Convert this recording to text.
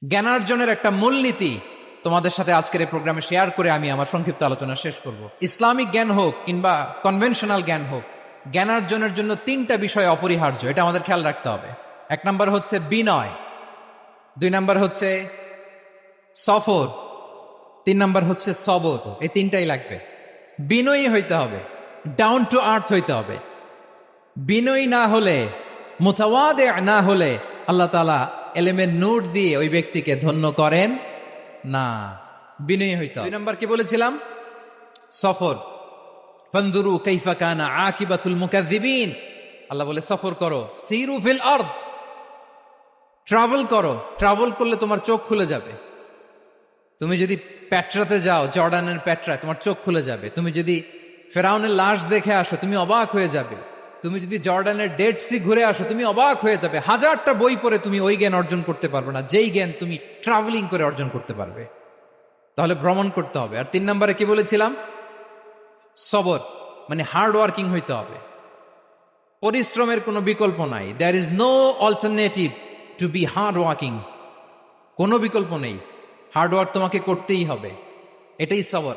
জ্ঞানার্জনের একটা মূলনীতি তোমাদের সাথে আজকের এই প্রোগ্রামে শেয়ার করে আমি আমার সংক্ষিপ্ত আলোচনা শেষ করব। ইসলামিক জ্ঞান হোক কিংবা কনভেনশনাল জ্ঞান হোক, জ্ঞানার্জনের জন্য তিনটা বিষয় অপরিহার্য, এটা আমাদের খেয়াল রাখতে হবে। এক নাম্বার হচ্ছে বিনয়, দুই নাম্বার হচ্ছে সফর, তিন নাম্বার হচ্ছে সবর। এই তিনটাই লাগবে। বিনয়ী হইতে হবে, ডাউন টু আর্থ হইতে হবে। বিনয়ী না হলে, মুতাওয়াদে না হলে আল্লাহ তাআলা এলেমের নূর দিয়ে ওই ব্যক্তিকে ধন্য করেন না। বিনয়ী হইতে হবে। দুই নাম্বার কি বলেছিলাম? সফর। ফানজুরু কাইফা কানা আকিবাতুল মুকাজ্জিবিন। আল্লাহ বলে সফর করো, সিরু ফিল আরদ, ট্রাভেল করো। ট্রাভেল করলে তোমার চোখ খুলে যাবে। তুমি যদি পেট্রাতে যাও, জর্ডানের পেট্রায়, তোমার চোখ খুলে যাবে। তুমি যদি ফেরাউনের লাশ দেখে আসো, তুমি অবাক হয়ে যাবে। তুমি যদি জর্ডানের ডেড সি ঘুরে আসো, তুমি অবাক হয়ে যাবে। হাজারটা বই পড়ে তুমি ওই জ্ঞান অর্জন করতে পারবে না, যেই জ্ঞান তুমি ট্রাভেলিং করে অর্জন করতে পারবে। তাহলে ভ্রমণ করতে হবে। আর তিন নম্বরে কি বলেছিলাম? সবর, মানে হার্ড ওয়ার্কিং হইতে হবে। পরিশ্রমের কোনো বিকল্প নাই। There is no alternative to be hard working. কোনো বিকল্প নেই, হার্ড ওয়ার্ক তোমাকে করতেই হবে। এটাই সবর।